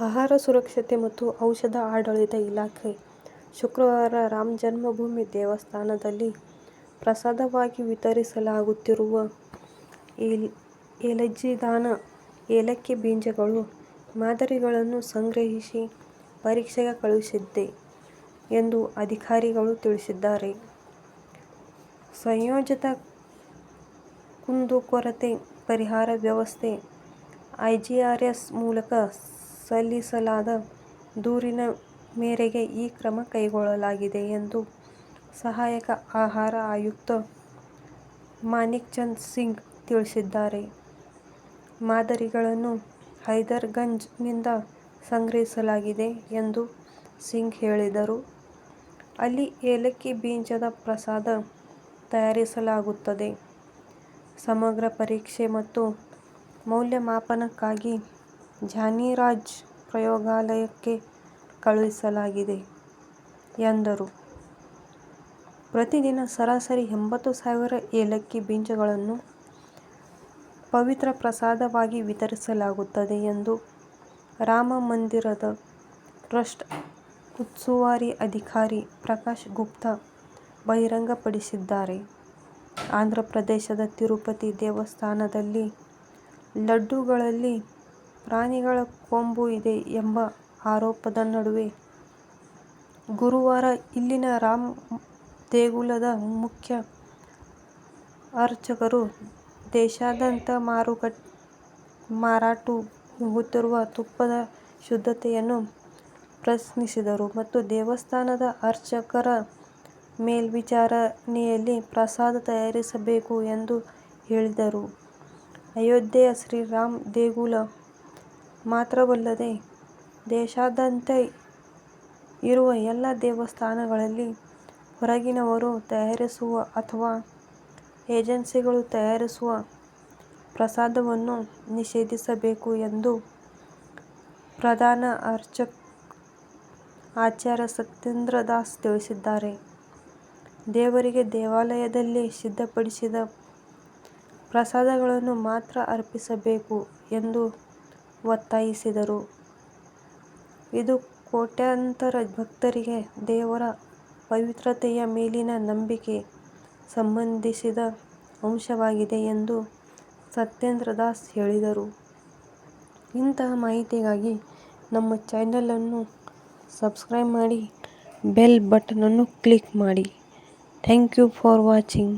ಆಹಾರ ಸುರಕ್ಷತೆ ಮತ್ತು ಔಷಧ ಆಡಳಿತ ಇಲಾಖೆ ಶುಕ್ರವಾರ ರಾಮ ಜನ್ಮಭೂಮಿ ದೇವಸ್ಥಾನದಲ್ಲಿ ಪ್ರಸಾದವಾಗಿ ವಿತರಿಸಲಾಗುತ್ತಿರುವ ಎಲಜಿದಾನ ಏಲಕ್ಕಿ ಬೀಜಗಳು ಮಾದರಿಗಳನ್ನು ಸಂಗ್ರಹಿಸಿ ಪರೀಕ್ಷೆಗೆ ಕಳುಹಿಸಿದೆ ಎಂದು ಅಧಿಕಾರಿಗಳು ತಿಳಿಸಿದ್ದಾರೆ. ಸಂಯೋಜಿತ ಕುಂದುಕೊರತೆ ಪರಿಹಾರ ವ್ಯವಸ್ಥೆ ಐಜಿಆರ್ಎಸ್ ಮೂಲಕ ಸಲ್ಲಿಸಲಾದ ದೂರಿನ ಮೇರೆಗೆ ಈ ಕ್ರಮ ಕೈಗೊಳ್ಳಲಾಗಿದೆ ಎಂದು ಸಹಾಯಕ ಆಹಾರ ಆಯುಕ್ತ ಮಾಣಿಕ್ಚಂದ್ ಸಿಂಗ್ ತಿಳಿಸಿದ್ದಾರೆ. ಮಾದರಿಗಳನ್ನು ಹೈದರ್ಗಂಜ್ ನಿಂದ ಸಂಗ್ರಹಿಸಲಾಗಿದೆ ಎಂದು ಸಿಂಗ್ ಹೇಳಿದರು. ಅಲ್ಲಿ ಏಲಕ್ಕಿ ಬೀಜದ ಪ್ರಸಾದ ತಯಾರಿಸಲಾಗುತ್ತದೆ. ಸಮಗ್ರ ಪರೀಕ್ಷೆ ಮತ್ತು ಮೌಲ್ಯಮಾಪನಕ್ಕಾಗಿ ಝಾನಿರಾಜ್ ಪ್ರಯೋಗಾಲಯಕ್ಕೆ ಕಳುಹಿಸಲಾಗಿದೆ ಎಂದರು. ಪ್ರತಿದಿನ ಸರಾಸರಿ 80,000 ಏಲಕ್ಕಿ ಬೀಜಗಳನ್ನು ಪವಿತ್ರ ಪ್ರಸಾದವಾಗಿ ವಿತರಿಸಲಾಗುತ್ತದೆ ಎಂದು ರಾಮ ಮಂದಿರದ ಟ್ರಸ್ಟ್ ಉಸ್ತುವಾರಿ ಅಧಿಕಾರಿ ಪ್ರಕಾಶ್ ಗುಪ್ತಾ ಬಹಿರಂಗಪಡಿಸಿದ್ದಾರೆ. ಆಂಧ್ರಪ್ರದೇಶದ ತಿರುಪತಿ ದೇವಸ್ಥಾನದಲ್ಲಿ ಲಡ್ಡುಗಳಲ್ಲಿ ಪ್ರಾಣಿಗಳ ಕೊಂಬು ಇದೆ ಎಂಬ ಆರೋಪದ ನಡುವೆ ಗುರುವಾರ ಇಲ್ಲಿನ ರಾಮ್ ದೇಗುಲದ ಮುಖ್ಯ ಅರ್ಚಕರು ದೇಶಾದ್ಯಂತ ಮಾರಾಟವಾಗುತ್ತಿರುವ ತುಪ್ಪದ ಶುದ್ಧತೆಯನ್ನು ಪ್ರಶ್ನಿಸಿದರು ಮತ್ತು ದೇವಸ್ಥಾನದ ಅರ್ಚಕರ ಮೇಲ್ವಿಚಾರಣೆಯಲ್ಲಿ ಪ್ರಸಾದ ತಯಾರಿಸಬೇಕು ಎಂದು ಹೇಳಿದರು. ಅಯೋಧ್ಯೆಯ ಶ್ರೀರಾಮ ದೇಗುಲ ಮಾತ್ರವಲ್ಲದೆ ದೇಶಾದ್ಯಂತ ಇರುವ ಎಲ್ಲ ದೇವಸ್ಥಾನಗಳಲ್ಲಿ ಹೊರಗಿನವರು ತಯಾರಿಸುವ ಅಥವಾ ಏಜೆನ್ಸಿಗಳು ತಯಾರಿಸುವ ಪ್ರಸಾದವನ್ನು ನಿಷೇಧಿಸಬೇಕು ಎಂದು ಪ್ರಧಾನ ಅರ್ಚಕ ಆಚಾರ್ಯ ಸತ್ಯೇಂದ್ರ ದಾಸ್ ತಿಳಿಸಿದ್ದಾರೆ. ದೇವರಿಗೆ ದೇವಾಲಯದಲ್ಲಿ ಸಿದ್ಧಪಡಿಸಿದ ಪ್ರಸಾದಗಳನ್ನು ಮಾತ್ರ ಅರ್ಪಿಸಬೇಕು ಎಂದು ಒತ್ತಾಯಿಸಿದರು. ಇದು ಕೋಟ್ಯಂತರ ಭಕ್ತರಿಗೆ ದೇವರ ಪವಿತ್ರತೆಯ ಮೇಲಿನ ನಂಬಿಕೆಗೆ ಸಂಬಂಧಿಸಿದ ಅಂಶವಾಗಿದೆ ಎಂದು ಸತ್ಯೇಂದ್ರ ದಾಸ್ ಹೇಳಿದರು. ಇಂತಹ ಮಾಹಿತಿಗಾಗಿ ನಮ್ಮ ಚಾನೆಲ್ ಅನ್ನು ಸಬ್ಸ್ಕ್ರೈಬ್ ಮಾಡಿ, ಬೆಲ್ ಬಟನ್ ಅನ್ನು ಕ್ಲಿಕ್ ಮಾಡಿ. Thank you for watching.